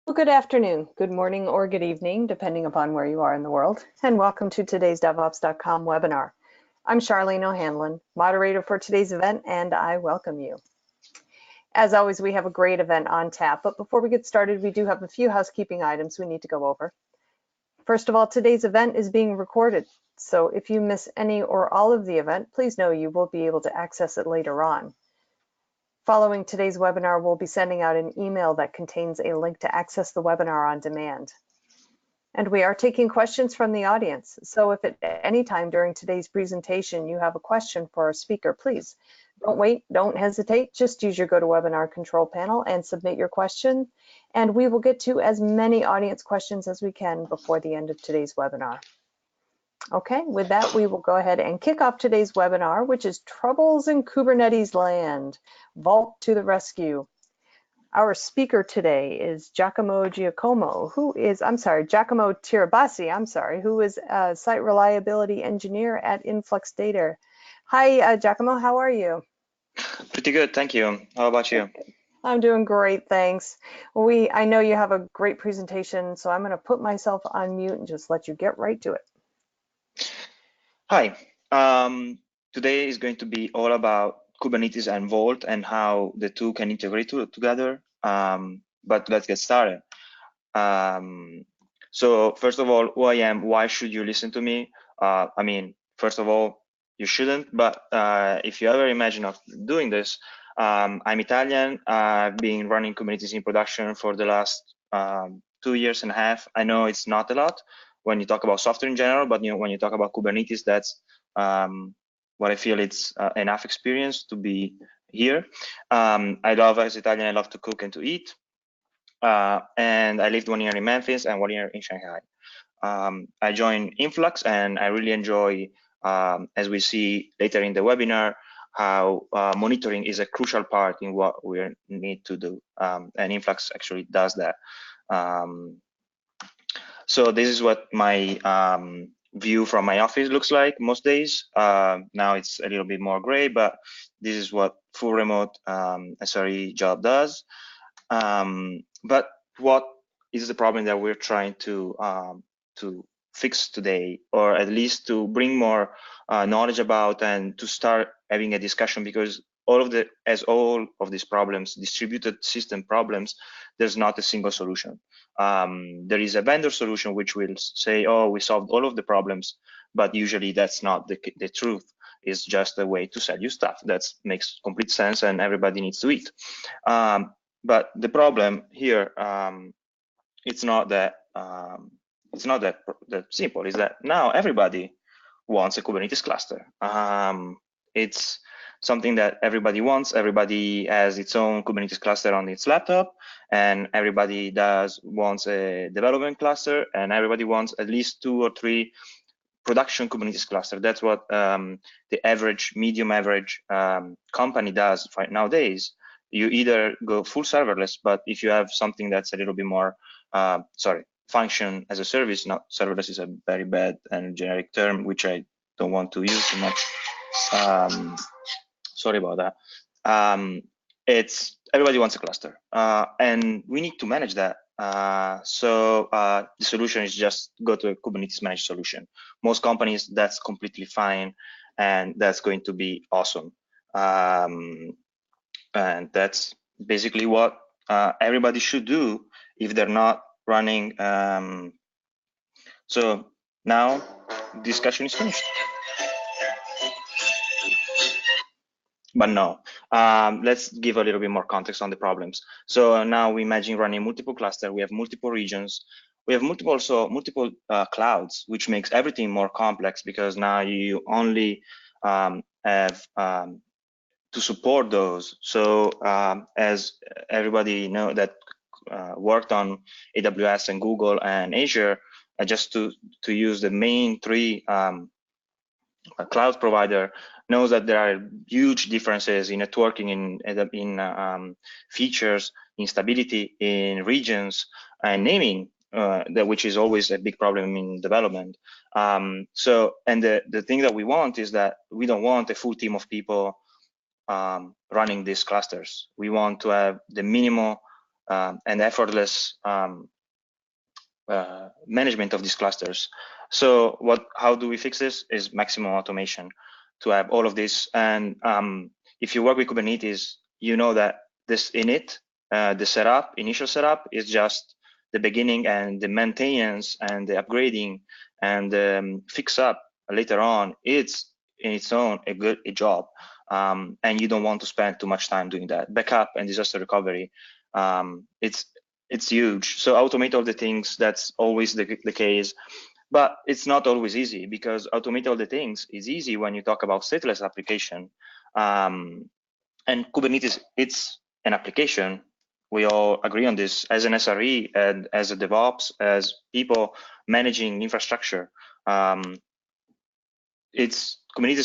Well, good afternoon, good morning, or good evening, depending upon where you are in the world, and welcome to today's DevOps.com webinar. I'm Charlene O'Hanlon, moderator for today's event, and I welcome you. As always, we have a great event on tap, but before we get started, we do have a few housekeeping items we need to go over. First of all, today's event is being recorded, so if you miss any or all of the event, please know you will be able to access it later on. Following today's webinar, we'll be sending out an email that contains a link to access the webinar on demand. And we are taking questions from the audience. So if at any time during today's presentation you have a question for our speaker, please don't wait, don't hesitate, just use your GoToWebinar control panel and submit your question. And we will get to as many audience questions as we can before the end of today's webinar. Okay, with that, we will go ahead and kick off today's webinar, which is Troubles in Kubernetes Land, Vault to the Rescue. Our speaker today is Giacomo Tirabassi, who is a site reliability engineer at InfluxData. Hi, Giacomo, how are you? Pretty good, thank you. How about you? I'm doing great, thanks. I know you have a great presentation, so I'm going to put myself on mute and just let you get right to it. Hi, today is going to be all about Kubernetes and Vault and how the two can integrate together. But let's get started. So first of all, who I am, why should you listen to me? I mean, first of all, you shouldn't, but if you ever imagine of doing this, I'm Italian. I've been running Kubernetes in production for the last 2.5 years. I know it's not a lot when you talk about software in general, but when you talk about Kubernetes, that's what I feel it's enough experience to be here. I love, as Italian, I love to cook and to eat. And I lived 1 year in Memphis and 1 year in Shanghai. I joined Influx and I really enjoy, as we see later in the webinar, how monitoring is a crucial part in what we need to do. And Influx actually does that. So this is what my view from my office looks like most days. Now it's a little bit more gray, but this is what full remote SRE job does. But what is the problem that we're trying to fix today, or at least to bring more knowledge about and to start having a discussion? Because all of these problems, distributed system problems, there's not a single solution. There is a vendor solution which will say, oh, we solved all of the problems, but usually that's not the truth. It's just a way to sell you stuff. That makes complete sense and everybody needs to eat. But the problem here, it's not that simple. Is that now everybody wants a Kubernetes cluster. It's something that everybody wants. Everybody has its own Kubernetes cluster on its laptop, and everybody wants a development cluster, and everybody wants at least 2 or 3 production Kubernetes cluster. That's what the average, medium average company does right nowadays. You either go full serverless, but if you have something that's a little bit more, function as a service, not serverless is a very bad and generic term, which I don't want to use too much. Sorry about that. It's everybody wants a cluster, and we need to manage that. So the solution is just go to a Kubernetes managed solution. Most companies, that's completely fine, and that's going to be awesome. And that's basically what everybody should do if they're not running. So now discussion is finished. But no, let's give a little bit more context on the problems. So now we imagine running multiple clusters. We have multiple regions. We have multiple clouds, which makes everything more complex because now you only have to support those. So as everybody know that worked on AWS and Google and Azure, just to use the main 3 cloud provider, knows that there are huge differences in networking, in features, in stability, in regions, and naming, which is always a big problem in development. So, and the thing that we want is that we don't want a full team of people running these clusters. We want to have the minimal and effortless management of these clusters. So how do we fix this? Is maximum automation to have all of this. And if you work with Kubernetes, you know that this init, the initial setup is just the beginning, and the maintenance and the upgrading and fix up later on, it's in its own a job. And you don't want to spend too much time doing that. Backup and disaster recovery, it's huge. So automate all the things, that's always the case. But it's not always easy, because automate all the things is easy when you talk about stateless application. And Kubernetes, it's an application. We all agree on this as an SRE and as a DevOps, as people managing infrastructure. Kubernetes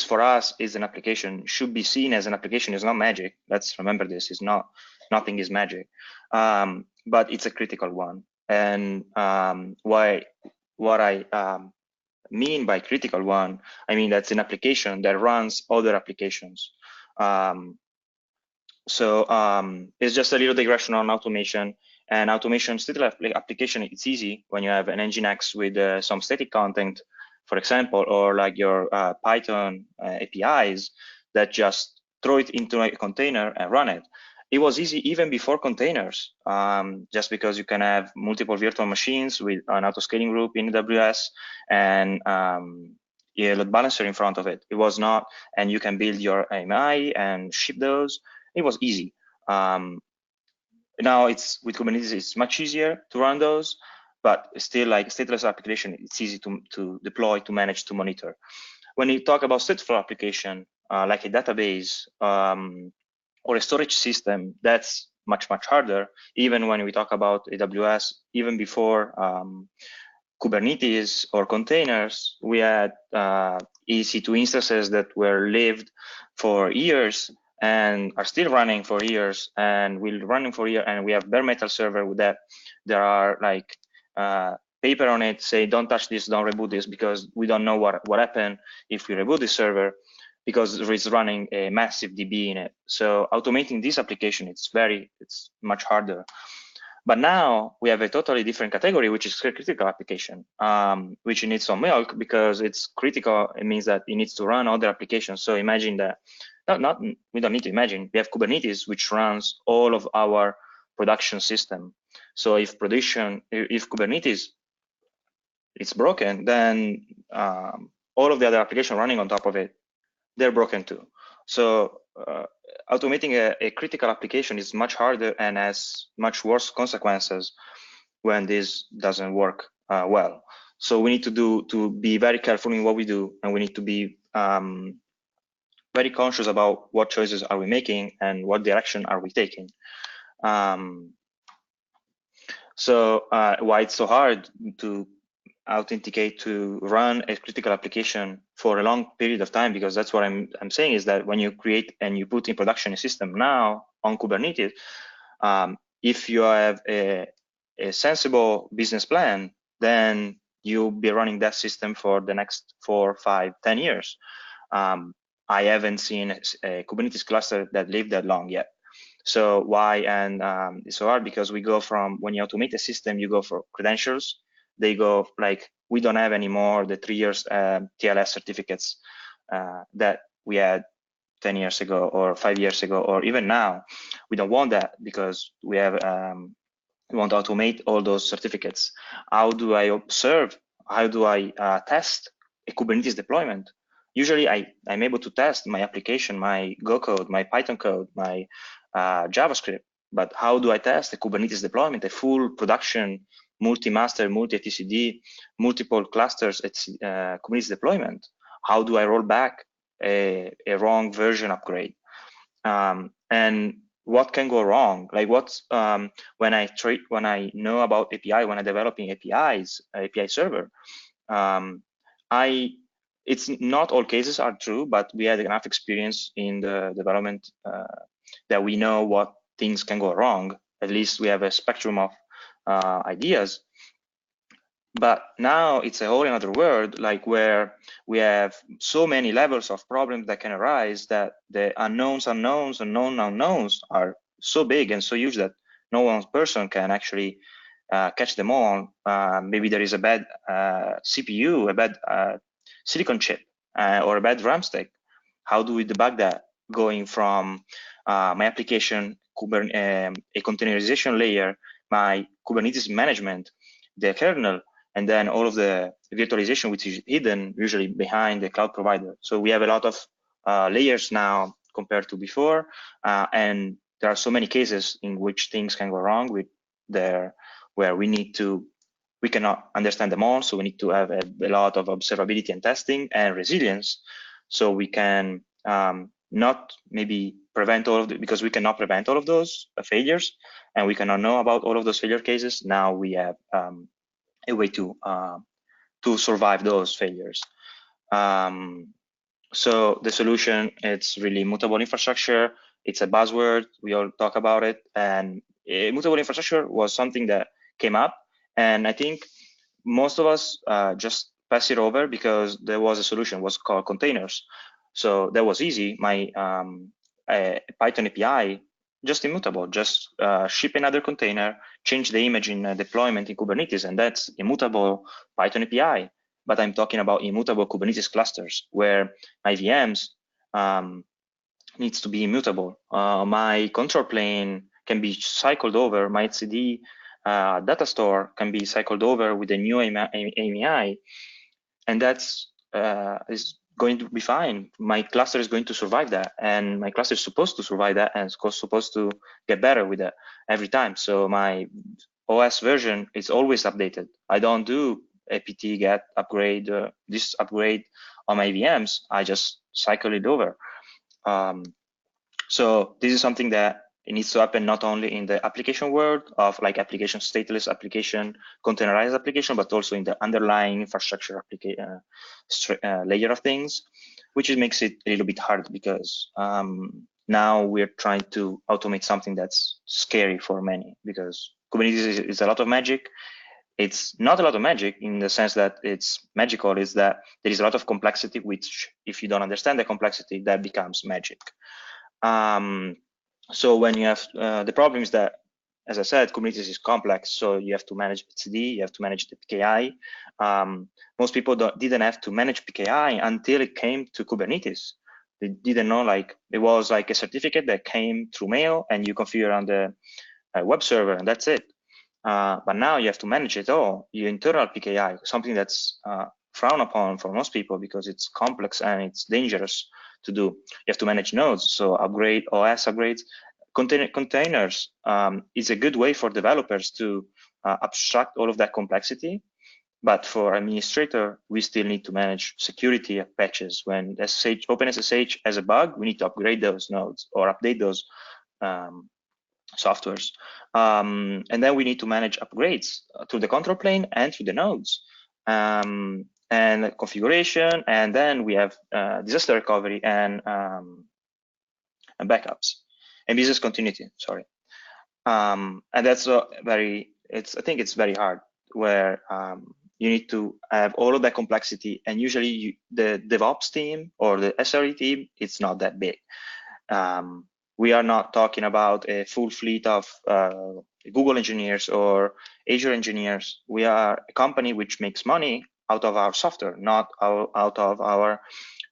for us is an application, should be seen as an application. It's not magic. Let's remember this. It's not, nothing is magic, but it's a critical one. And what I mean by critical one, I mean that's an application that runs other applications. It's just a little digression on automation. And automation stateless application, it's easy when you have an Nginx with some static content, for example, or like your Python APIs that just throw it into a container and run it. It was easy even before containers, just because you can have multiple virtual machines with an auto-scaling group in AWS and a load balancer in front of it. It was not, and you can build your AMI and ship those. It was easy. Now it's with Kubernetes, it's much easier to run those, but still, like stateless application, it's easy to deploy, to manage, to monitor. When you talk about stateful application, like a database or a storage system, that's much harder. Even when we talk about AWS, even before Kubernetes or containers, we had EC2 instances that were lived for years and are still running for years, and will running for years. And we have bare metal server with that. There are like paper on it say, don't touch this, don't reboot this, because we don't know what happened if we reboot this server, because it's running a massive DB in it. So automating this application, it's much harder. But now we have a totally different category, which is critical application, which needs some milk because it's critical. It means that it needs to run other applications. So imagine that, we don't need to imagine. We have Kubernetes, which runs all of our production system. So if Kubernetes is broken, then all of the other applications running on top of it, they're broken too. So automating a critical application is much harder and has much worse consequences when this doesn't work well. So we need to be very careful in what we do, and we need to be very conscious about what choices are we making and what direction are we taking. Why it's so hard to authenticate, to run a critical application for a long period of time, because that's what I'm saying is that when you create and you put in production a system now on Kubernetes, if you have a sensible business plan, then you'll be running that system for the next 4, 5, 10 years. I haven't seen a Kubernetes cluster that lived that long yet. So why? And it's so hard because we go from, when you automate a system, you go for credentials. They go like, we don't have anymore the 3 years TLS certificates that we had 10 years ago or 5 years ago, or even now. We don't want that because we have we want to automate all those certificates. How do I observe? How do I test a Kubernetes deployment? Usually I'm able to test my application, my Go code, my Python code, my JavaScript. But how do I test a Kubernetes deployment, a full production, multi-master, multi-etcd, multiple clusters Kubernetes deployment? How do I roll back a wrong version upgrade? And what can go wrong? Like when I know about API, when I'm developing APIs, API server, it's not all cases are true, but we had enough experience in the development that we know what things can go wrong. At least we have a spectrum of ideas. But now it's a whole another world, like where we have so many levels of problems that can arise that the unknowns are so big and so huge that no one person can actually catch them all. Maybe there is a bad CPU, a bad silicon chip, or a bad RAM stick. How do we debug that? Going from my application, a containerization layer, my Kubernetes management, the kernel, and then all of the virtualization, which is hidden usually behind the cloud provider. So we have a lot of layers now compared to before, and there are so many cases in which things can go wrong with where we cannot understand them all, so we need to have a lot of observability and testing and resilience, so we can not maybe prevent all of the, because we cannot prevent all of those failures, and we cannot know about all of those failure cases. Now we have a way to survive those failures. So the solution, it's really mutable infrastructure. It's a buzzword, we all talk about it, and mutable infrastructure was something that came up, and I think most of us just pass it over because there was a solution, was called containers. So that was easy. My Python API, just immutable, just ship another container, change the image in deployment in Kubernetes, and that's immutable Python API. But I'm talking about immutable Kubernetes clusters where my VMs needs to be immutable. My control plane can be cycled over. My etcd data store can be cycled over with a new AMI, and that's is going to be fine. My cluster is going to survive that, and my cluster is supposed to survive that, and it's supposed to get better with that every time. So my OS version is always updated. I don't do apt get upgrade, this upgrade on my VMs. I just cycle it over. So this is something that it needs to happen not only in the application world of like application stateless application, containerized application, but also in the underlying infrastructure layer of things, which makes it a little bit hard because now we're trying to automate something that's scary for many, because Kubernetes is a lot of magic. It's not a lot of magic in the sense that it's magical, is that there is a lot of complexity, which if you don't understand the complexity, that becomes magic. So when you have the problem is that, as I said, Kubernetes is complex, so you have to manage etcd, you have to manage the PKI. Most people didn't have to manage PKI until it came to Kubernetes. They didn't know, like, it was like a certificate that came through mail and you configure on the web server, and that's it. But now you have to manage it all, your internal PKI, something that's frowned upon for most people because it's complex and it's dangerous to do. You have to manage nodes, so upgrade, OS upgrades. Containers is a good way for developers to abstract all of that complexity. But for administrator, we still need to manage security patches. When SSH, OpenSSH has a bug, we need to upgrade those nodes or update those softwares. And then we need to manage upgrades to the control plane and to the nodes. And configuration, and then we have disaster recovery and backups and business continuity. Sorry, and that's I think it's very hard where you need to have all of that complexity, and usually the DevOps team or the SRE team, it's not that big. We are not talking about a full fleet of Google engineers or Azure engineers. We are a company which makes money out of our software, not out of our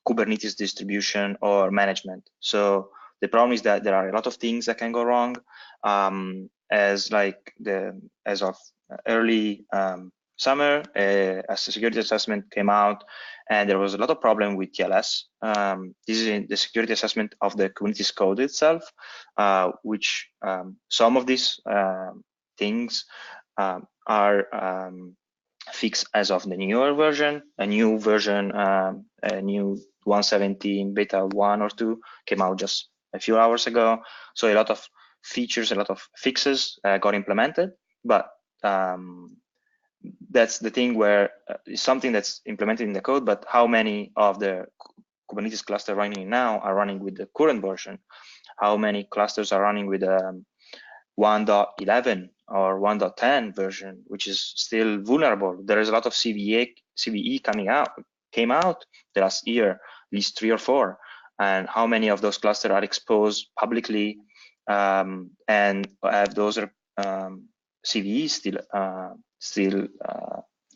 Kubernetes distribution or management. So the problem is that there are a lot of things that can go wrong. As of early summer, a security assessment came out, and there was a lot of problem with TLS. This is in the security assessment of the Kubernetes code itself, which some of these things are fixed as of the newer version. A new version, a new 1.17 beta 1 or 2 came out just a few hours ago. So a lot of features, a lot of fixes got implemented, but that's the thing where it's something that's implemented in the code, but how many of the Kubernetes cluster running now are running with the current version? How many clusters are running with 1.11 or 1.10 version, which is still vulnerable? There is a lot of CVE came out the last year, at least 3 or 4. And how many of those clusters are exposed publicly and have those CVE still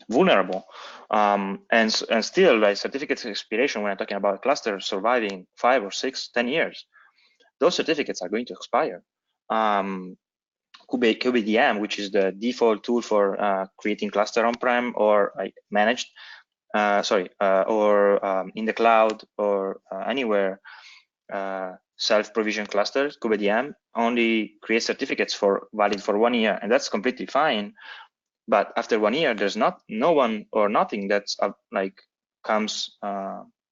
vulnerable, and still, like, certificate expiration, when I'm talking about a cluster surviving 5 or 6, 10 years, those certificates are going to expire. KubeDM, which is the default tool for creating cluster on-prem or managed, or in the cloud or anywhere, self-provision clusters, KubeDM only creates certificates valid for 1 year, and that's completely fine. But after 1 year, there's no one or nothing that's comes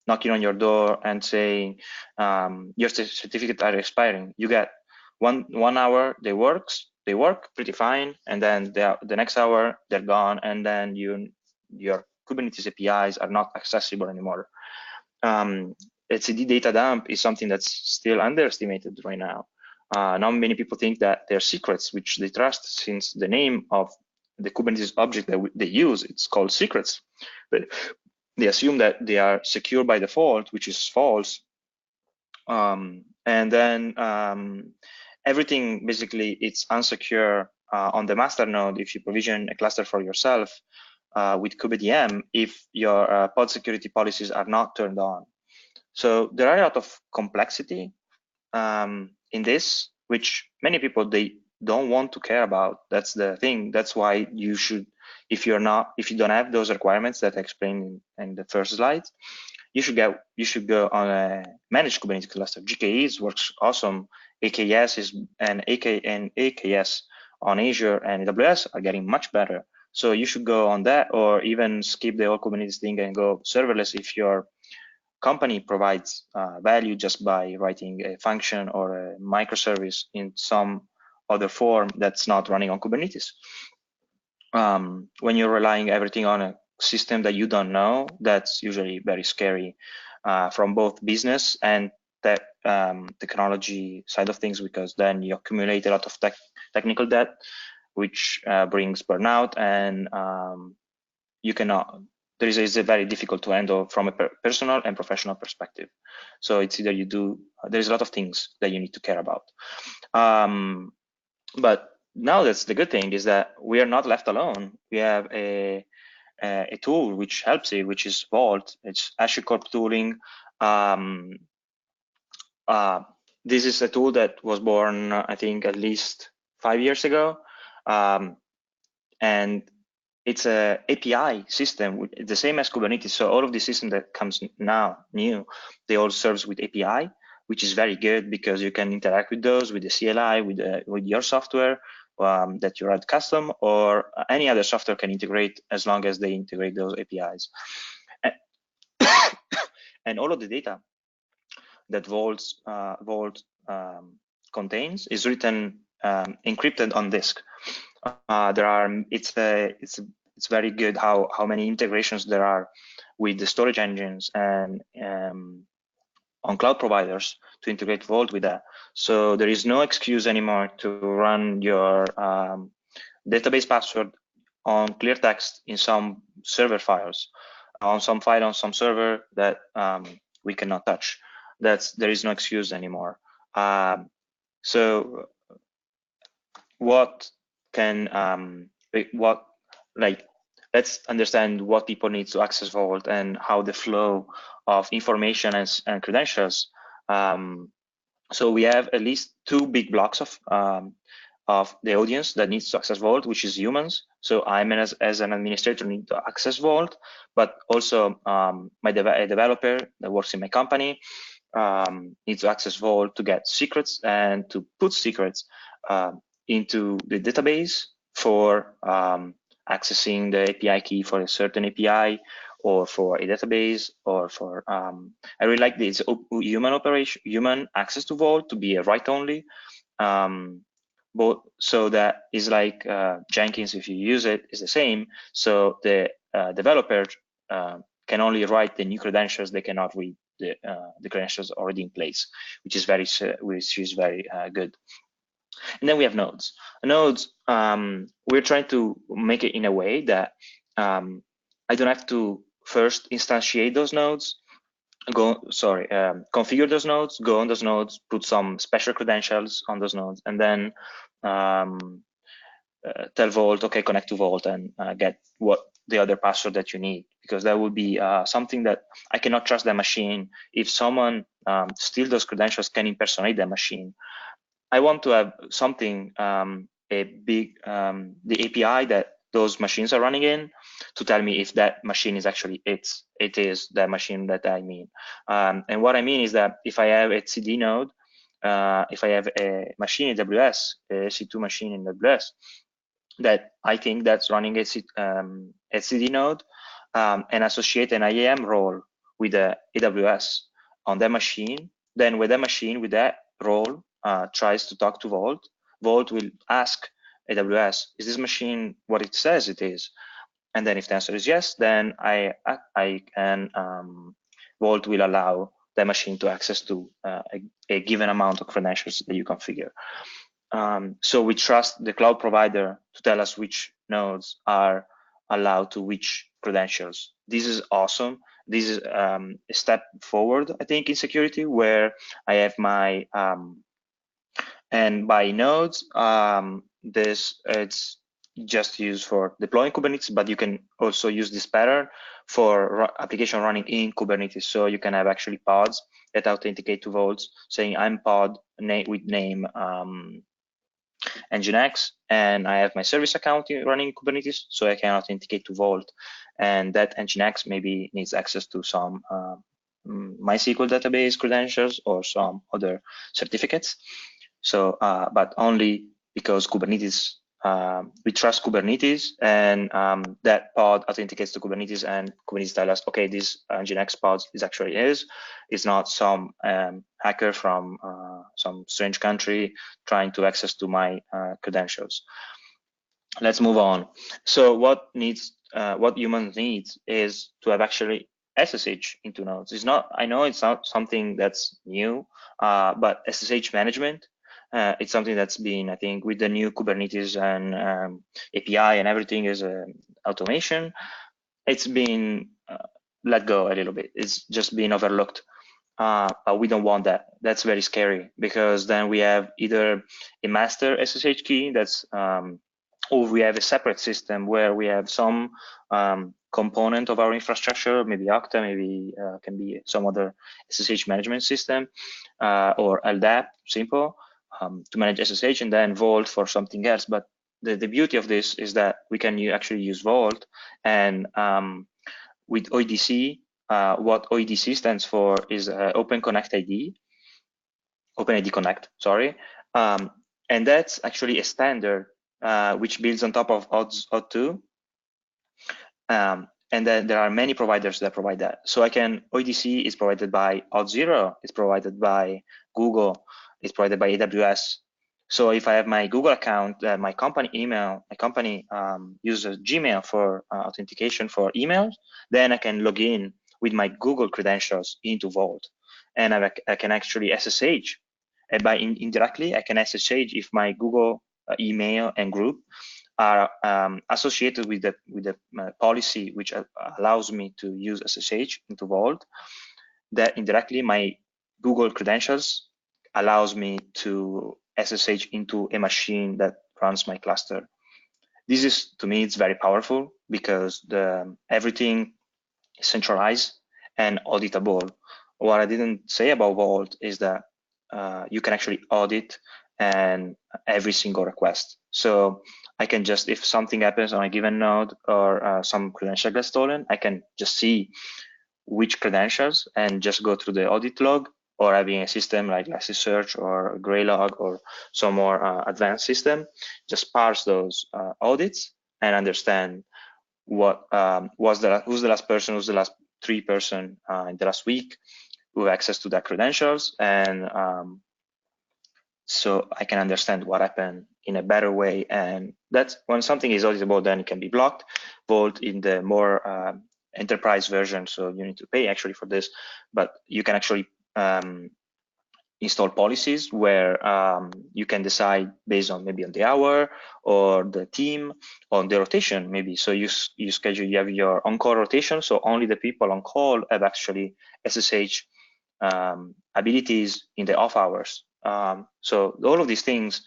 knocking on your door and saying your certificates are expiring. You get one hour, they work pretty fine, and then the next hour they're gone, and then your Kubernetes APIs are not accessible anymore. etcd data dump is something that's still underestimated right now. Not many people think that they're secrets, which they trust, since the name of the Kubernetes object that they use, it's called secrets. But they assume that they are secure by default, which is false. And then everything, basically, it's unsecure on the master node if you provision a cluster for yourself with KubeDM if your pod security policies are not turned on. So there are a lot of complexity in this, which many people, they don't want to care about. That's the thing. That's why you should, if you don't have those requirements that I explained in the first slide, you should go on a managed Kubernetes cluster. GKEs works awesome. AKS and AKS on Azure and AWS are getting much better. So you should go on that, or even skip the whole Kubernetes thing and go serverless if your company provides value just by writing a function or a microservice in some other form that's not running on Kubernetes. When you're relying everything on a system that you don't know, that's usually very scary from both business and technology side of things, because then you accumulate a lot of technical debt, which brings burnout, and it's very difficult to handle from a personal and professional perspective. So it's either there's a lot of things that you need to care about. But now that's the good thing, is that we are not left alone. We have a tool which helps it, which is Vault. It's HashiCorp tooling. This is a tool that was born, I think, at least 5 years ago. And it's a API system, the same as Kubernetes. So all of the system that comes now new, they all serve with API, which is very good because you can interact with those, with the CLI, with your software that you write custom, or any other software can integrate, as long as they integrate those APIs. And all of the data that Vault contains is written encrypted on disk. It's very good how many integrations there are with the storage engines and on cloud providers to integrate Vault with that. So there is no excuse anymore to run your database password on clear text in some server files, on some file on some server that we cannot touch. There is no excuse anymore. So let's understand what people need to access Vault and how the flow of information and credentials. So we have at least 2 big blocks of the audience that needs to access Vault, which is humans. So I, as an administrator, need to access Vault, but also a developer that works in my company needs to access Vault to get secrets and to put secrets into the database for accessing the API key for a certain API, or for a database, or for I really like this human access to Vault to be a write only. So that is like Jenkins, if you use it, is the same. So the developer can only write the new credentials; they cannot read the credentials already in place, which is very good. And then we have nodes. Nodes, we're trying to make it in a way that I don't have to first instantiate those nodes, configure those nodes, go on those nodes, put some special credentials on those nodes, and then tell Vault, okay, connect to Vault and get what the other password that you need, because that would be something that I cannot trust that machine. If someone steals those credentials, can impersonate that machine. I want to have something, a big, the API that those machines are running in to tell me if that machine is actually, it is that machine that I mean. And what I mean is that if I have a CD node, if I have a machine in AWS, a C2 machine in AWS, that I think that's running a CD node, and associate an IAM role with the AWS on that machine, then with that machine, with that role, tries to talk to Vault, Vault will ask AWS, is this machine what it says it is? And then if the answer is yes, then I can, Vault will allow the machine to access to a given amount of credentials that you configure. So we trust the cloud provider to tell us which nodes are allowed to which credentials. This is awesome. This is a step forward, I think, in security, where I have my, and by nodes, it's just used for deploying Kubernetes, but you can also use this pattern for application running in Kubernetes. So you can have actually pods that authenticate to Vaults, saying I'm pod with name Nginx, and I have my service account running in Kubernetes, so I can authenticate to Vault, and that Nginx maybe needs access to some MySQL database credentials or some other certificates. So, but only because Kubernetes, we trust Kubernetes, and that pod authenticates to Kubernetes, and Kubernetes tell us, okay, this Nginx pod is actually is not some hacker from some strange country trying to access to my credentials. Let's move on. So what humans need is to have actually SSH into nodes. It's not, I know it's not something that's new, but SSH management, it's something that's been, I think, with the new Kubernetes and API and everything is automation, it's been let go a little bit. It's just been overlooked. But we don't want that. That's very scary, because then we have either a master SSH key that's, or we have a separate system where we have some component of our infrastructure, maybe Okta, maybe can be some other SSH management system, or LDAP, simple, to manage SSH, and then Vault for something else. But the beauty of this is that we can actually use Vault, and with OIDC, what OIDC stands for is Open Connect ID, Open ID Connect, sorry. And that's actually a standard which builds on top of OAuth2. And then there are many providers that provide that. So OIDC is provided by Auth0, it's provided by Google, it's provided by AWS. So if I have my Google account, my company email, my company uses Gmail for authentication for emails, then I can log in with my Google credentials into Vault, and I can actually SSH. And by indirectly, I can SSH if my Google email and group are associated with the policy which allows me to use SSH into Vault. That indirectly, my Google credentials allows me to SSH into a machine that runs my cluster. This is, to me, it's very powerful, because everything is centralized and auditable. What I didn't say about Vault is that you can actually audit and every single request. So I can just, if something happens on a given node or some credential gets stolen, I can just see which credentials and just go through the audit log, or having a system like Elasticsearch or Graylog or some more advanced system, just parse those audits and understand what who's the last person, who's the last 3 person in the last week who have access to that credentials, and so I can understand what happened in a better way. And that's when something is auditable, then it can be blocked. Vault in the more enterprise version, so you need to pay actually for this, but you can actually install policies where you can decide based on maybe on the hour or the team, on the rotation maybe. So you schedule, you have your on-call rotation, so only the people on call have actually SSH abilities in the off hours. So all of these things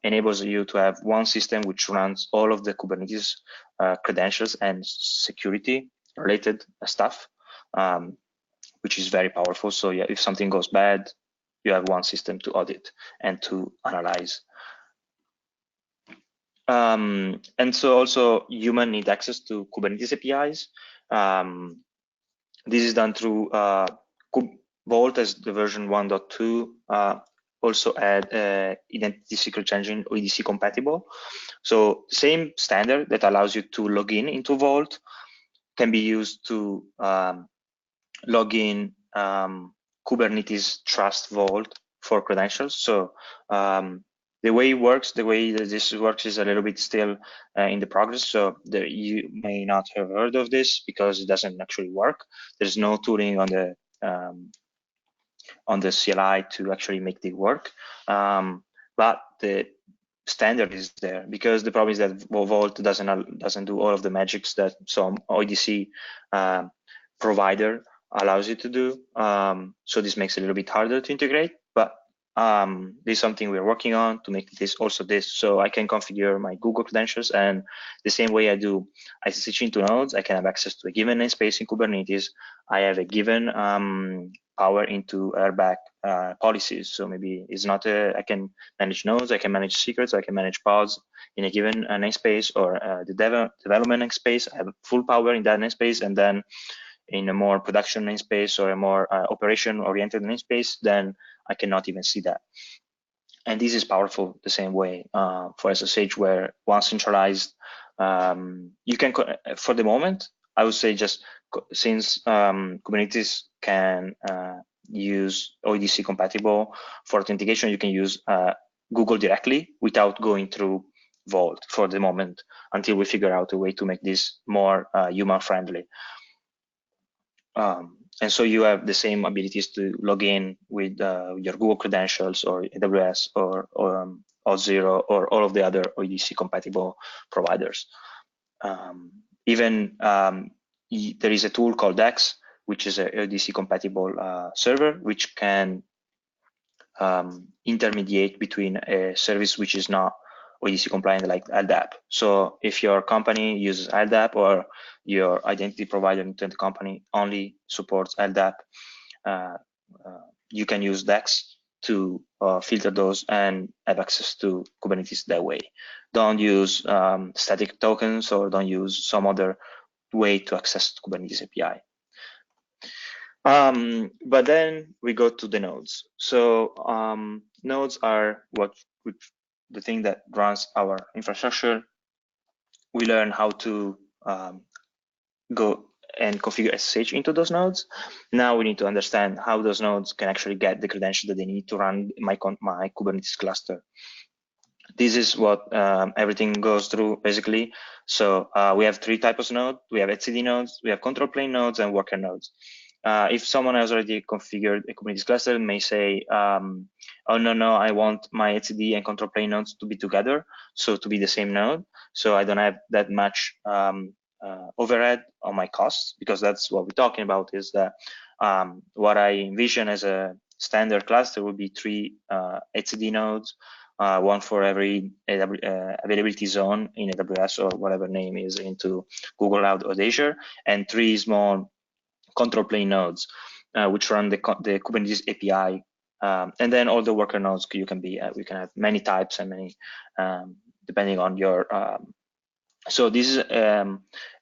enables you to have one system which runs all of the Kubernetes credentials and security related stuff, which is very powerful. So yeah, if something goes bad, you have one system to audit and to analyze. And so also human need access to Kubernetes APIs. This is done through Vault as the version 1.2 also add identity secret changing OEDC compatible. So same standard that allows you to log in into Vault can be used to log in Kubernetes Trust Vault for credentials. So the way it works, the way that this works is a little bit still in the progress. So you may not have heard of this because it doesn't actually work. There's no tooling on the CLI to actually make it work. But the standard is there, because the problem is that Vault doesn't do all of the magics that some OEDC provider allows you to do. So this makes it a little bit harder to integrate, but this is something we're working on to make this also this. So I can configure my Google credentials, and the same way I do SSH into nodes, I can have access to a given namespace in Kubernetes. I have a given power into airbag policies. So maybe it's not I can manage nodes, I can manage secrets, I can manage pods in a given namespace, or the development namespace. I have full power in that namespace, and then in a more production namespace or a more operation-oriented namespace, then I cannot even see that. And this is powerful the same way for SSH, where once centralized, you can, for the moment, I would say just since Kubernetes can use OEDC compatible for authentication, you can use Google directly without going through Vault for the moment, until we figure out a way to make this more human-friendly. And so you have the same abilities to log in with your Google credentials or AWS or Auth0 or all of the other OEDC compatible providers. Even there is a tool called X, which is a OEDC compatible server, which can intermediate between a service which is not OEDC compliant, like LDAP. So if your company uses LDAP, or your identity provider into the company only supports LDAP, you can use DEX to filter those and have access to Kubernetes that way. Don't use static tokens, or don't use some other way to access Kubernetes API. But then we go to the nodes. So nodes are the thing that runs our infrastructure. We learn how to go and configure SSH into those nodes. Now we need to understand how those nodes can actually get the credentials that they need to run my Kubernetes cluster. This is what everything goes through, basically. So we have three types of nodes. We have etcd nodes, we have control plane nodes, and worker nodes. If someone has already configured a Kubernetes cluster, may say, oh, no, I want my etcd and control plane nodes to be together, so to be the same node, so I don't have that much overhead on my costs, because that's what we're talking about, is that what I envision as a standard cluster would be three etcd nodes, one for every availability zone in AWS or whatever name is into Google Cloud or Azure, and three small control plane nodes, which run the Kubernetes API, and then all the worker nodes we can have many types and many depending on your. So this is a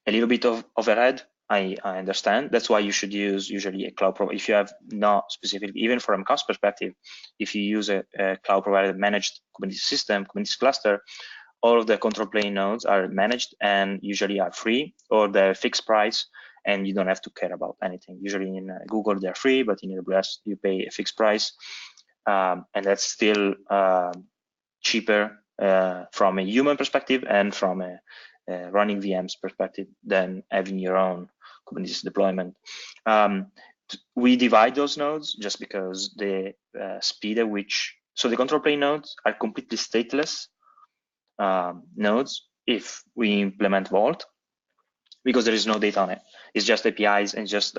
little bit of overhead. I understand. That's why you should use usually a cloud provider. If you have not specifically, even from a cost perspective, if you use a cloud provider managed Kubernetes system, Kubernetes cluster, all of the control plane nodes are managed and usually are free, or they're fixed price, and you don't have to care about anything. Usually in Google, they're free, but in AWS, you pay a fixed price. And that's still cheaper from a human perspective and from a running VMs perspective than having your own Kubernetes deployment. We divide those nodes just because the speed at which, so the control plane nodes are completely stateless nodes if we implement Vault, because there is no data on it. It's just APIs and just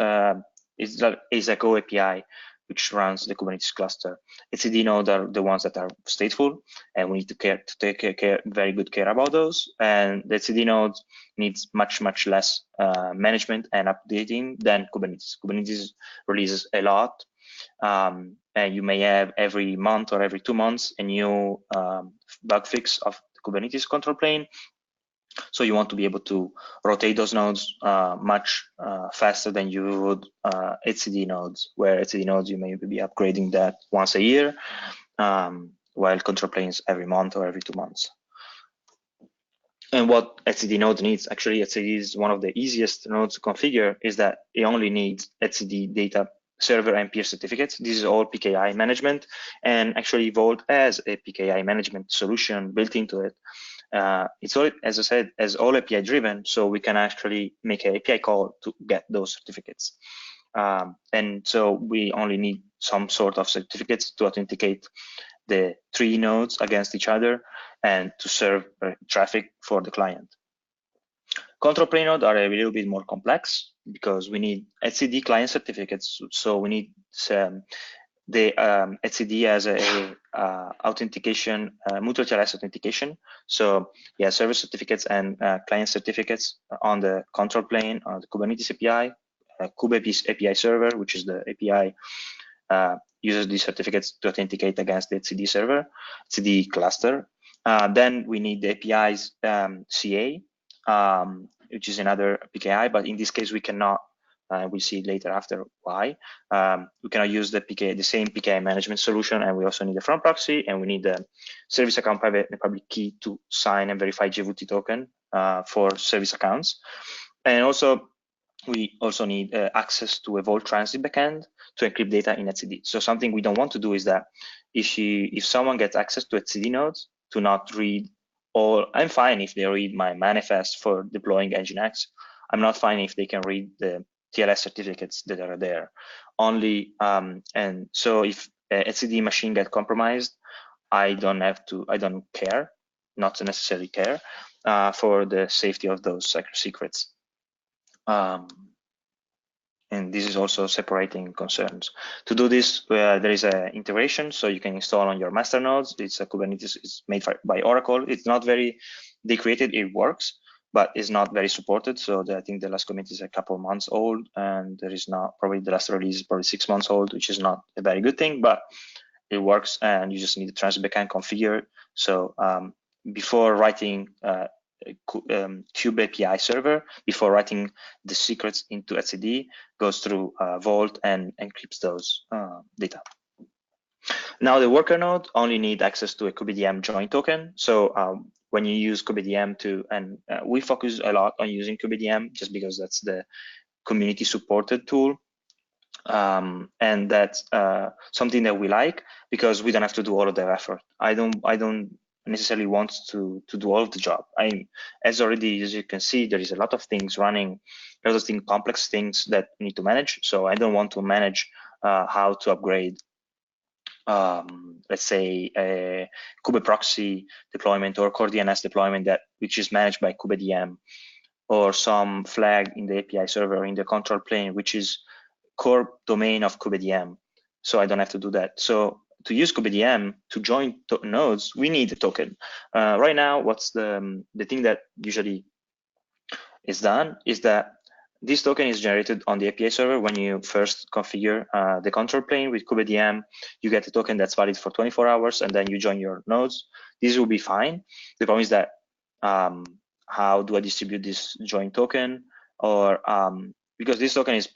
it's a Go API which runs the Kubernetes cluster. etcd nodes are the ones that are stateful, and we need to take very good care about those. And the etcd nodes needs much less management and updating than Kubernetes. Kubernetes releases a lot, and you may have every month or every 2 months a new bug fix of the Kubernetes control plane. So you want to be able to rotate those nodes much faster than you would etcd nodes, where etcd nodes you may be upgrading that once a year, while control planes every month or every 2 months. And what etcd node needs, actually etcd is one of the easiest nodes to configure, is that it only needs etcd data server and peer certificates. This is all PKI management, and actually Vault has a PKI management solution built into it. It's all, as I said, as all API driven, so we can actually make an API call to get those certificates. And so we only need some sort of certificates to authenticate the 3 nodes against each other and to serve traffic for the client. Control plane nodes are a little bit more complex because we need etcd client certificates. So we need the etcd as a authentication, mutual TLS authentication. So yeah, server certificates and client certificates on the control plane, on the Kubernetes API, Kubernetes API server, which is the API uses these certificates to authenticate against the etcd server, etcd cluster. Then we need the API's CA, which is another PKI, but in this case we cannot. We'll see later after why. We cannot use the same PKI management solution, and we also need a front proxy, and we need the service account private and public key to sign and verify JWT token for service accounts. And also, we also need access to a Vault Transit backend to encrypt data in etcd. So something we don't want to do is that if someone gets access to etcd nodes to not read all, I'm fine if they read my manifest for deploying Nginx. I'm not fine if they can read the TLS certificates that are there. Only, and so if etcd machine get compromised, I don't care, not necessarily care for the safety of those secrets. And this is also separating concerns. To do this, there is an integration, so you can install on your master nodes. It's a Kubernetes, it's made by Oracle. It's not very, they created, it works, but is not very supported. So I think the last commit is a couple months old, and there is not, probably the last release is probably 6 months old, which is not a very good thing, but it works, and you just need the transit backend configured. So before writing Kube API server, before writing the secrets into etcd, goes through Vault and encrypts those data. Now the worker node only need access to a KubeDM join token. So when you use KubeDM and we focus a lot on using KubeDM just because that's the community supported tool. And that's something that we like because we don't have to do all of the effort. I don't necessarily want to do all of the job. As you can see, there is a lot of things running, a lot of things, complex things that we need to manage. So I don't want to manage how to upgrade, let's say, a Kube proxy deployment or core DNS deployment which is managed by KubeDM, or some flag in the API server in the control plane, which is core domain of KubeDM. So I don't have to do that. So to use KubeDM to join nodes, we need a token. Right now, what's the thing that usually is done is that this token is generated on the API server when you first configure the control plane with KubeDM. You get a token that's valid for 24 hours, and then you join your nodes. This will be fine. The problem is that how do I distribute this join token? Or because this token is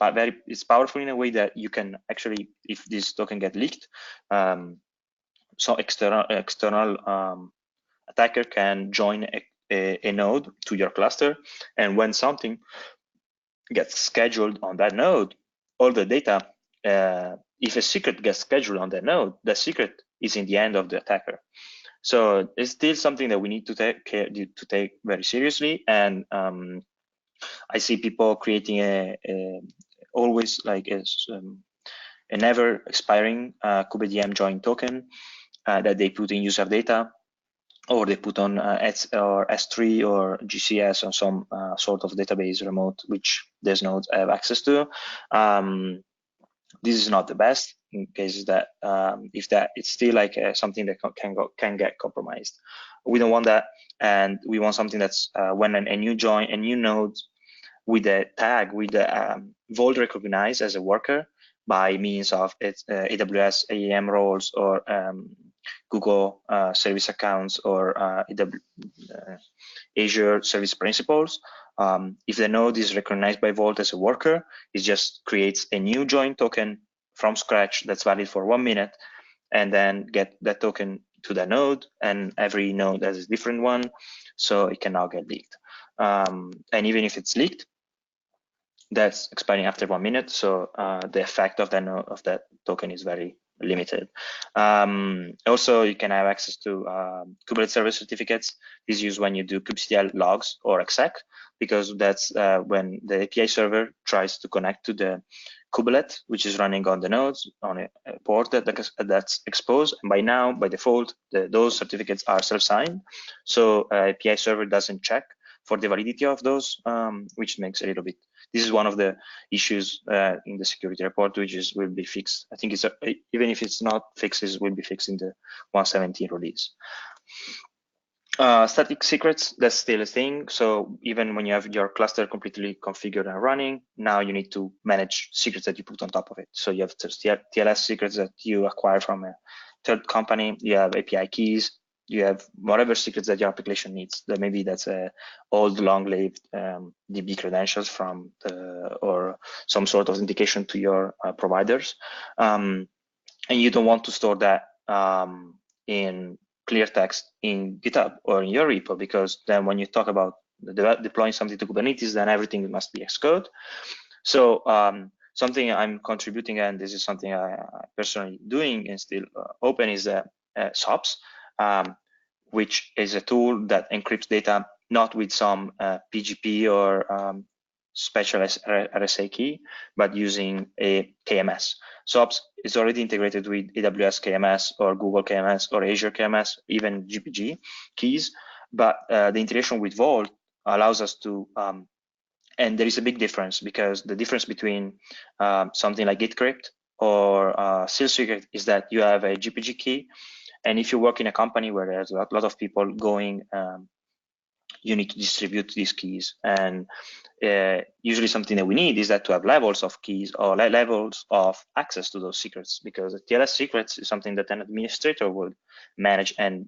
it's powerful in a way that you can actually, if this token get leaked, so external attacker can join a node to your cluster, and when something gets scheduled on that node, all the data, if a secret gets scheduled on that node, the secret is in the hand of the attacker. So it's still something that we need to take very seriously. And I see people creating always like a never expiring KubeDM join token that they put in user data, or they put on S3 or GCS or some sort of database remote, which these nodes have access to. This is not the best. in cases that if that it's still like something that can get compromised. We don't want that, and we want something that's when a new node with a tag with the Vault recognized as a worker by means of its AWS AEM roles or Google service accounts or Azure service principals. If the node is recognized by Vault as a worker, it just creates a new join token from scratch that's valid for 1 minute, and then get that token to the node, and every node has a different one, so it cannot get leaked. And even if it's leaked, that's expiring after 1 minute, so the effect of that token is very limited. Also, you can have access to Kubernetes server certificates. This is used when you do kubectl logs or exec, because that's when the API server tries to connect to the kubelet, which is running on the nodes on a port that's exposed. And by default, those certificates are self-signed, so API server doesn't check for the validity of those, which makes a little bit. This is one of the issues in the security report, which will be fixed. I think it's even if it's not fixed, it will be fixed in the 1.17 release. Static secrets, that's still a thing. So even when you have your cluster completely configured and running, now you need to manage secrets that you put on top of it. So you have TLS secrets that you acquire from a third company. You have API keys. You have whatever secrets that your application needs. That maybe that's a old long-lived DB credentials from or some sort of indication to your providers, and you don't want to store that in clear text in GitHub or in your repo, because then when you talk about deploying something to Kubernetes, then everything must be Xcode. So something I'm contributing, and this is something I personally doing and still open, is SOPs. Which is a tool that encrypts data not with some PGP or special RSA key, but using a KMS. SOPs is already integrated with AWS KMS or Google KMS or Azure KMS, even GPG keys, but the integration with Vault allows us to, and there is a big difference, because the difference between something like GitCrypt or Seal Secret is that you have a GPG key. And if you work in a company where there's a lot of people going, you need to distribute these keys. And usually something that we need is that to have levels of keys or levels of access to those secrets, because the TLS secrets is something that an administrator would manage and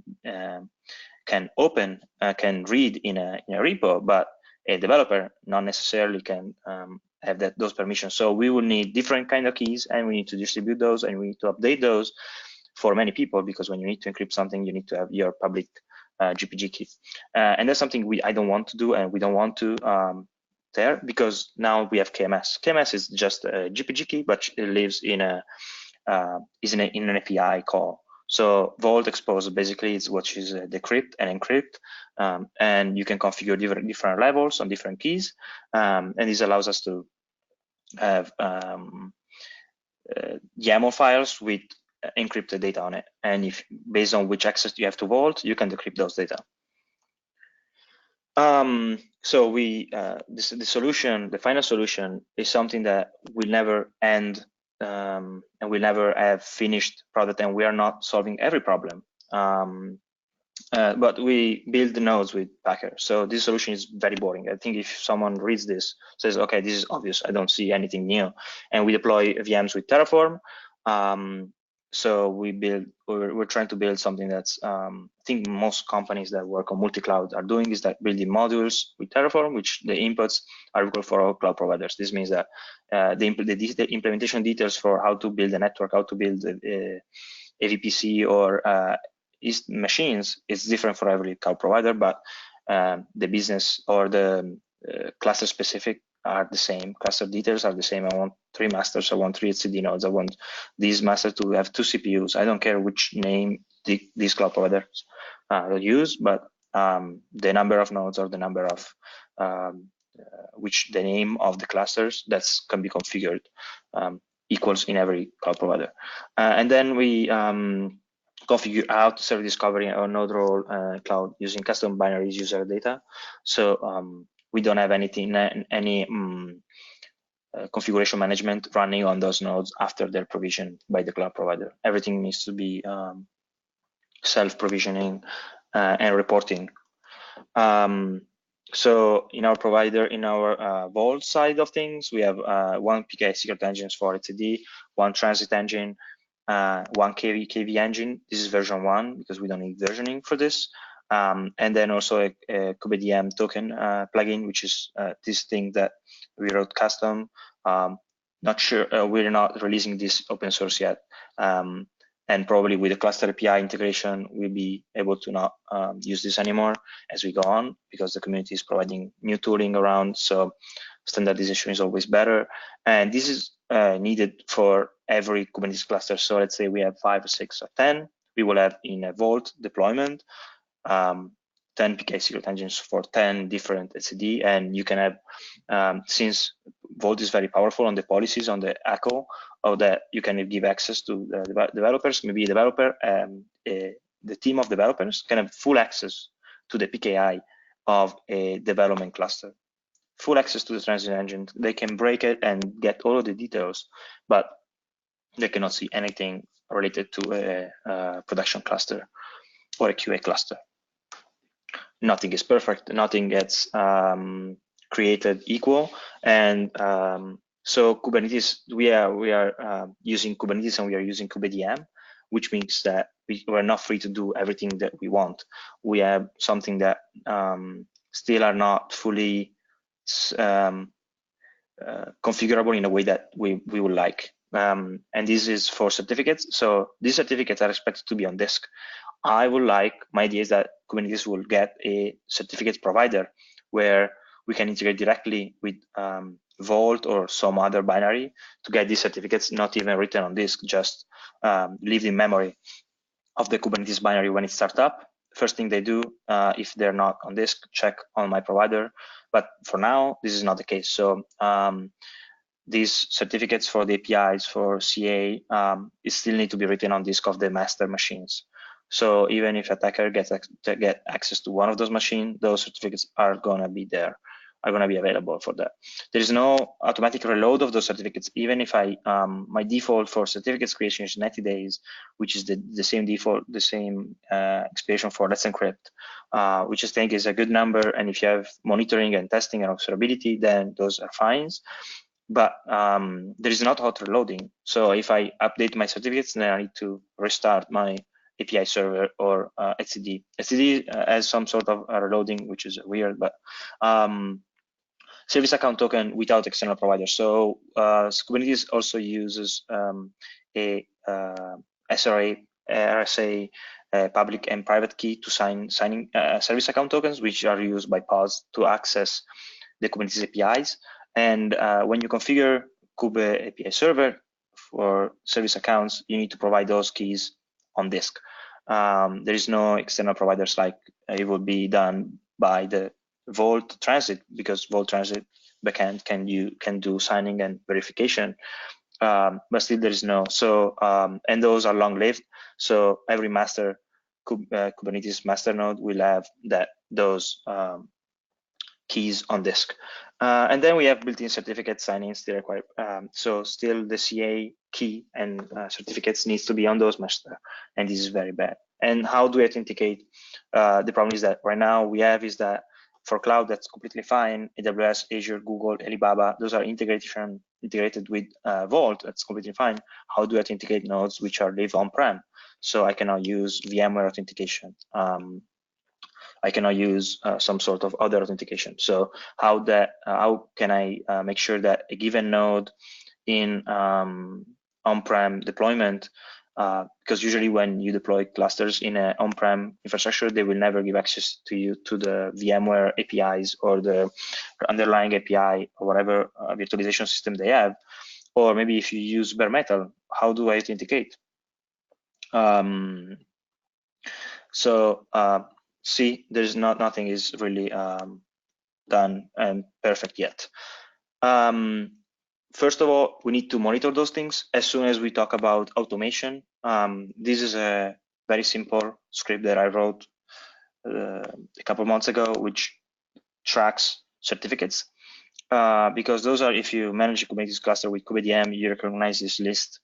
can open, can read in a repo, but a developer not necessarily can have those permissions. So we will need different kind of keys, and we need to distribute those, and we need to update those for many people, because when you need to encrypt something, you need to have your public GPG key. And that's something I don't want to do, and we don't want to there, because now we have KMS. KMS is just a GPG key, but it lives in an API call. So Vault Expose basically is what is decrypt and encrypt, and you can configure different levels on different keys, and this allows us to have YAML files with encrypted data on it, and if based on which access you have to Vault, you can decrypt those data. So the solution, the final solution, is something that will never end, and we'll never have finished product, and we are not solving every problem. But we build the nodes with Packer. So this solution is very boring. I think if someone reads this, says, okay, this is obvious, I don't see anything new. And we deploy VMs with Terraform. So we're trying to build something that's, I think most companies that work on multi-cloud are doing, is that building modules with Terraform, which the inputs are equal for all cloud providers. This means that the implementation details for how to build a network, how to build a VPC or machines is different for every cloud provider, but the business or the cluster specific are the same. Cluster details are the same. I want 3 masters, I want 3 etcd nodes, I want these masters to have 2 CPUs. I don't care which name these cloud providers use, but the number of nodes or the number of the name of the clusters that can be configured equals in every cloud provider. And then we configure how to serve discovery or node role cloud using custom binaries user data. So we don't have any configuration management running on those nodes after they're provisioned by the cloud provider. Everything needs to be self-provisioning and reporting. So in our provider, in our Vault side of things, we have one PKI secret engines for etcd, one transit engine, one KV engine. This is version 1 because we don't need versioning for this. And then also a kubedm token plugin, which is this thing that we wrote custom. Not sure, we're not releasing this open source yet. And probably with the cluster API integration, we'll be able to not use this anymore as we go on, because the community is providing new tooling around. So standardization is always better. And this is needed for every Kubernetes cluster. So let's say we have 5 or 6 or 10, we will have in a Vault deployment, 10 PKI secret engines for 10 different etcd. And you can have, since Vault is very powerful on the policies, on the echo of that, you can give access to the developers. Maybe a developer, the team of developers can have full access to the PKI of a development cluster, full access to the transit engine. They can break it and get all of the details, but they cannot see anything related to a production cluster or a QA cluster. Nothing is perfect. Nothing gets created equal. And so Kubernetes, we are using Kubernetes, and we are using kubedm, which means that we're not free to do everything that we want. We have something that still are not fully configurable in a way that we would like. And this is for certificates. So these certificates are expected to be on disk. I would like, my idea is that Kubernetes will get a certificate provider where we can integrate directly with Vault or some other binary to get these certificates, not even written on disk, just live in memory of the Kubernetes binary when it starts up. First thing they do, if they're not on disk, check on my provider. But for now, this is not the case. So these certificates for the APIs, for CA, it still need to be written on disk of the master machines. So even if attacker gets access to one of those machines, those certificates are gonna be there, are gonna be available for that. There is no automatic reload of those certificates. Even if my default for certificates creation is 90 days, which is the same default, the same expiration for Let's Encrypt, which I think is a good number. And if you have monitoring and testing and observability, then those are fine. But there is not auto reloading. So if I update my certificates, then I need to restart my API server or etcd. etcd has some sort of reloading, which is weird, but service account token without external provider. So Kubernetes also uses a SRA, RSA, public and private key to signing service account tokens, which are used by pods to access the Kubernetes APIs. And when you configure Kube API server for service accounts, you need to provide those keys on disk. There is no external providers like it would be done by the Vault Transit, because Vault Transit backend can do signing and verification, but still there is no. So and those are long-lived. So every master Kubernetes master node will have those keys on disk. And then we have built-in certificate sign-in still required. So still the CA key and certificates needs to be on those master, and this is very bad. And how do we authenticate? The problem is that right now we have is that for cloud, that's completely fine. AWS, Azure, Google, Alibaba, those are integrated with Vault, that's completely fine. How do I authenticate nodes which are live on-prem? So I cannot use VMware authentication. I cannot use some sort of other authentication. So how can I make sure that a given node in on-prem deployment, because usually when you deploy clusters in an on-prem infrastructure, they will never give access to you to the VMware APIs or the underlying API or whatever virtualization system they have. Or maybe if you use bare metal, how do I authenticate? See, there's nothing is really done and perfect yet. First of all, we need to monitor those things. As soon as we talk about automation, this is a very simple script that I wrote a couple months ago, which tracks certificates. because those are, if you manage a Kubernetes cluster with kubedm, you recognize this list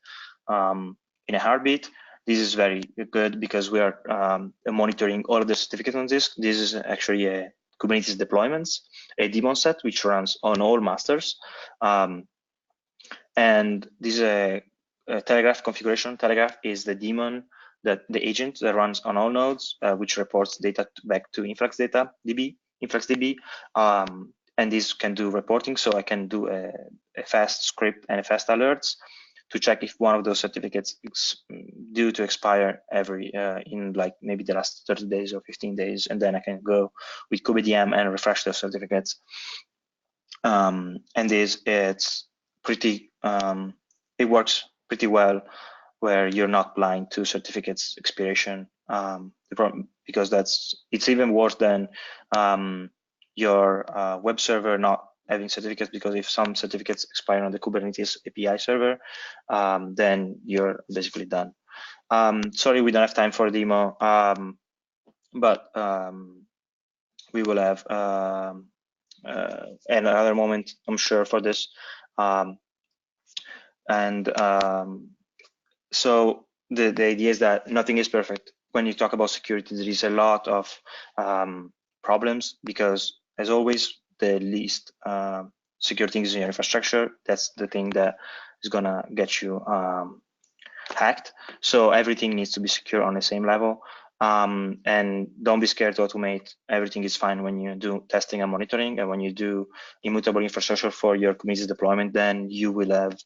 in a heartbeat. This is very good because we are monitoring all of the certificates on this. This is actually a Kubernetes deployments, a daemon set which runs on all masters. And this is a Telegraf configuration. Telegraf is the daemon, that the agent that runs on all nodes, which reports data back to InfluxData DB, InfluxDB. And this can do reporting, so I can do a fast script and a fast alerts to check if one of those certificates is due to expire every in like maybe the last 30 days or 15 days, and then I can go with kubedm and refresh those certificates. And it's pretty, it works pretty well where you're not blind to certificates expiration, because it's even worse than your web server not having certificates, because if some certificates expire on the Kubernetes API server, then you're basically done. Sorry, we don't have time for a demo, but we will have another moment, I'm sure, for this. So the idea is that nothing is perfect. When you talk about security, there is a lot of problems, because as always, the least secure thing is in your infrastructure. That's the thing that is gonna get you hacked. So everything needs to be secure on the same level. And don't be scared to automate. Everything is fine when you do testing and monitoring, and when you do immutable infrastructure for your Kubernetes deployment, then you will have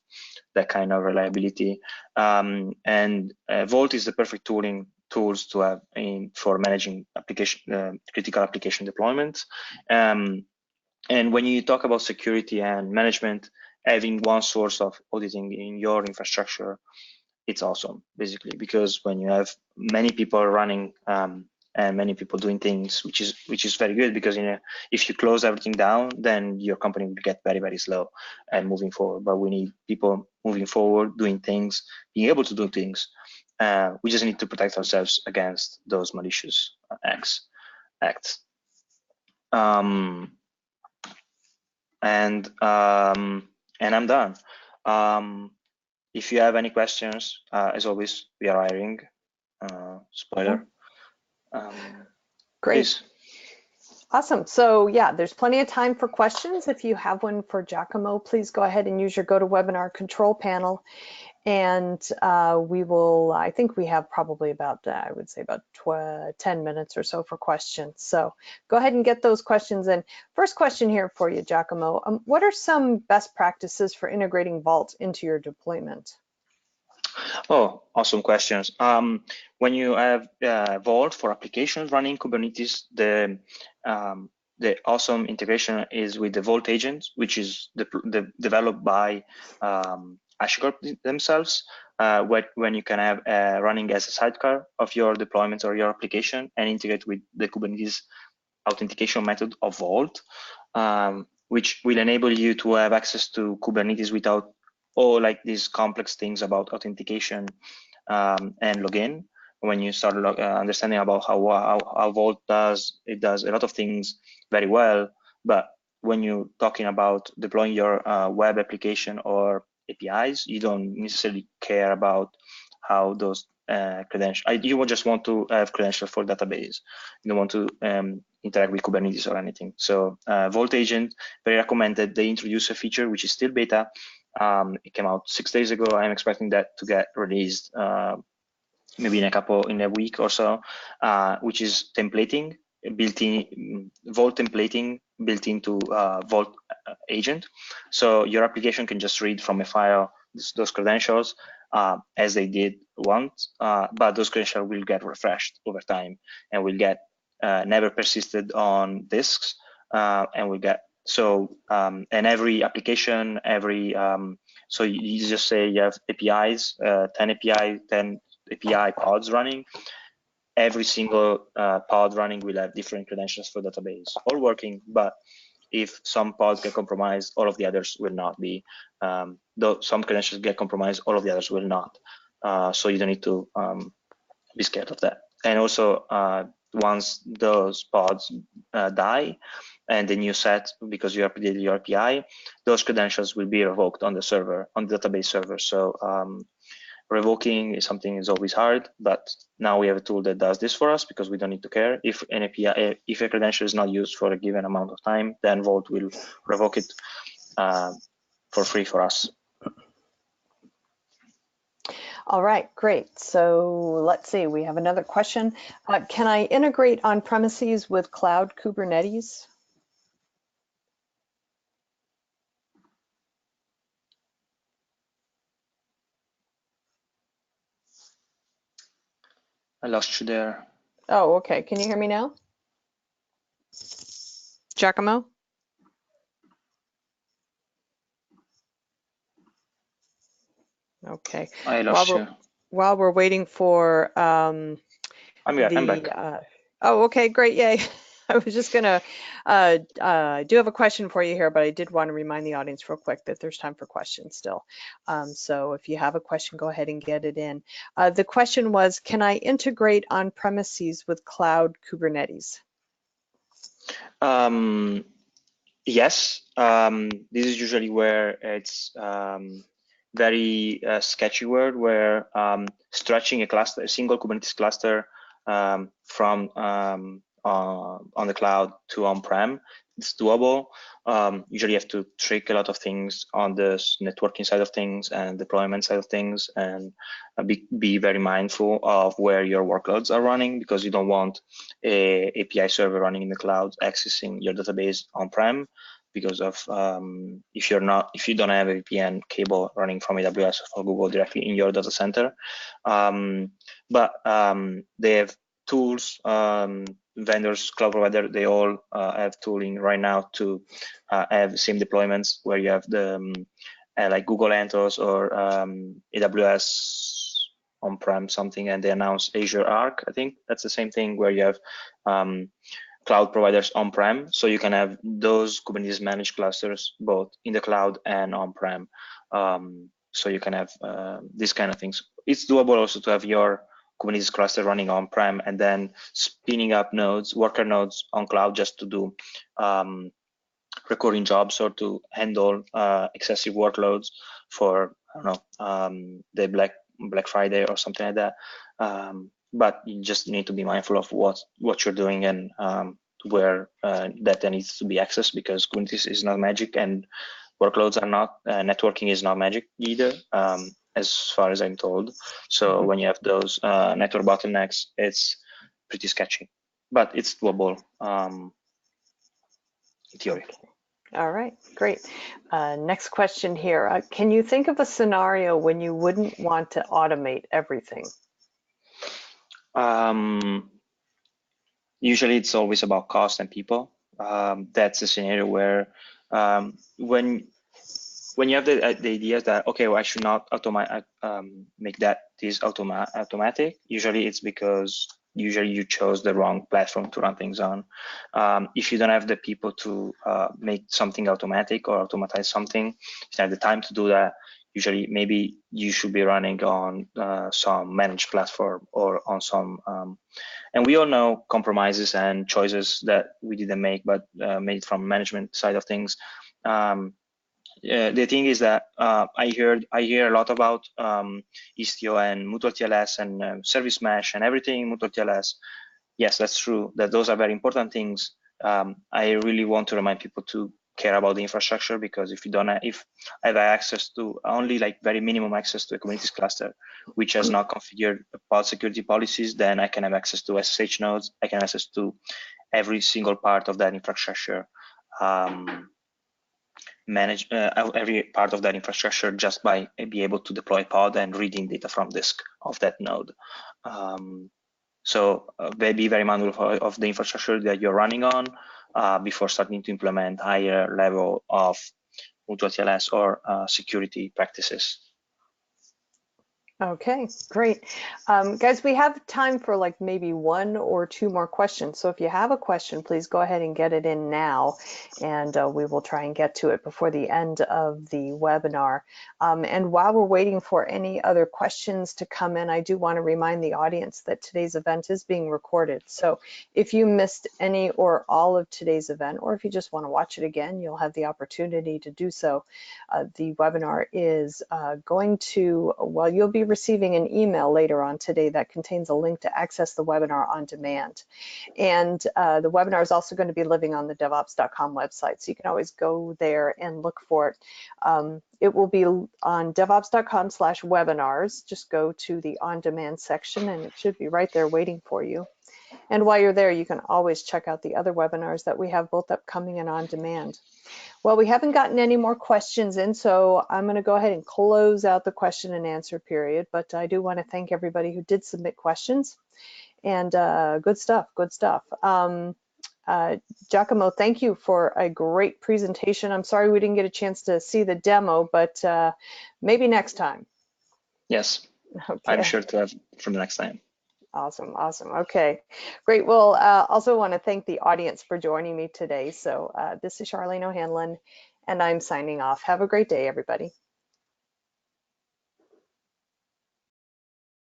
that kind of reliability. And Vault is the perfect tools to have for managing critical application deployments. And when you talk about security and management, having one source of auditing in your infrastructure, it's awesome, basically, because when you have many people running and many people doing things, which is very good, because if you close everything down, then your company will get very, very slow and moving forward. But we need people moving forward, doing things, being able to do things. We just need to protect ourselves against those malicious acts. And I'm done. If you have any questions, as always, we are hiring. Spoiler. Great. Please. Awesome. So yeah, there's plenty of time for questions. If you have one for Giacomo, please go ahead and use your GoToWebinar control panel. And we will, I think we have probably about, I would say about 10 minutes or so for questions. So go ahead and get those questions in. First question here for you, Giacomo. What are some best practices for integrating Vault into your deployment? Oh, awesome questions. When you have Vault for applications running Kubernetes, the awesome integration is with the Vault agent, which is developed by HashiCorp themselves, when you can have running as a sidecar of your deployments or your application and integrate with the Kubernetes authentication method of Vault, which will enable you to have access to Kubernetes without all like these complex things about authentication and login. When you start understanding about how Vault does, it does a lot of things very well. But when you're talking about deploying your web application or APIs, you don't necessarily care about how those credentials. You will just want to have credentials for database. You don't want to interact with Kubernetes or anything. So Vault Agent, very recommended. They introduced a feature which is still beta. It came out 6 days ago. I'm expecting that to get released maybe in a week or so, which is templating built-in, Vault templating built into Vault agent. So your application can just read from a file those credentials as they did once, but those credentials will get refreshed over time and will get never persisted on disks, and will get and every application, so you just say you have APIs, 10 API pods running. Every single pod running will have different credentials for database, all working, but if some pods get compromised, all of the others will not be. Though some credentials get compromised, all of the others will not. So you don't need to be scared of that. And also, once those pods die, and the new set because you updated your API, those credentials will be revoked on the server, on the database server. So revoking is something is always hard, but now we have a tool that does this for us because we don't need to care. If an API, if a credential is not used for a given amount of time, then Vault will revoke it for free for us. All right, great. So let's see, we have another question. Can I integrate on premises with cloud Kubernetes? I lost you there. Oh, okay. Can you hear me now? Giacomo? Okay. I lost you. While we're waiting for I'm back. Oh, okay, great, yay. I was just gonna, I do have a question for you here, but I did want to remind the audience real quick that there's time for questions still. So if you have a question, go ahead and get it in. The question was, can I integrate on premises with cloud Kubernetes? Yes, this is usually where it's very sketchy word, where stretching a cluster, a single Kubernetes cluster from on the cloud to on-prem, it's doable. Usually you have to trick a lot of things on the networking side of things and deployment side of things, and be very mindful of where your workloads are running, because you don't want a API server running in the cloud accessing your database on-prem, because of if you don't have a VPN cable running from AWS or Google directly in your data center. But they have tools, vendors, cloud provider, they all have tooling right now to have same deployments where you have the like Google Anthos or AWS on-prem something, and they announce Azure Arc. I think that's the same thing, where you have cloud providers on-prem, so you can have those Kubernetes managed clusters both in the cloud and on-prem. So you can have these kind of things. It's doable also to have your Kubernetes cluster running on-prem and then spinning up nodes, worker nodes on cloud, just to do recurring jobs or to handle excessive workloads for, I don't know, the Black Friday or something like that. But you just need to be mindful of what you're doing and where data needs to be accessed, because Kubernetes is not magic and workloads are not, networking is not magic either, as far as I'm told. So when you have those network bottlenecks, it's pretty sketchy, but it's doable in theory. Okay. All right, great. Next question here. Can you think of a scenario when you wouldn't want to automate everything? Usually it's always about cost and people. That's a scenario where when you have the idea that, okay, well, I should not make this automatic, usually it's because you chose the wrong platform to run things on. If you don't have the people to make something automatic or automatize something, if you have the time to do that, usually maybe you should be running on some managed platform or on some, and we all know compromises and choices that we didn't make, but made from management side of things. The thing is that I hear a lot about Istio and mutual TLS and service mesh and everything mutual TLS. Yes, that's true, that those are very important things. I really want to remind people to care about the infrastructure, because if you don't have, if I have access to only like very minimum access to a Kubernetes cluster which has not configured pod security policies, then I can have access to SSH nodes, I can have access to every single part of that infrastructure, manage every part of that infrastructure just by be able to deploy pod and reading data from disk of that node. So be very mindful of the infrastructure that you're running on before starting to implement higher level of mutual TLS or security practices. Okay, great. Guys, we have time for like maybe one or two more questions. So if you have a question, please go ahead and get it in now, and we will try and get to it before the end of the webinar. And while we're waiting for any other questions to come in, I do want to remind the audience that today's event is being recorded. So if you missed any or all of today's event, or if you just want to watch it again, you'll have the opportunity to do so. The webinar is going to, well, you'll be receiving an email later on today that contains a link to access the webinar on demand. And the webinar is also going to be living on the devops.com website, so you can always go there and look for it. It will be on devops.com/webinars. Just go to the on-demand section and it should be right there waiting for you. And while you're there, you can always check out the other webinars that we have both upcoming and on demand. Well, we haven't gotten any more questions in, so I'm going to go ahead and close out the question and answer period. But I do want to thank everybody who did submit questions. And good stuff, good stuff. Giacomo, thank you for a great presentation. I'm sorry we didn't get a chance to see the demo, but maybe next time. Yes, Okay. I'm sure to have for the next time. Awesome, awesome. Okay, great. Well, also want to thank the audience for joining me today. So this is Charlene O'Hanlon, and I'm signing off. Have a great day, everybody.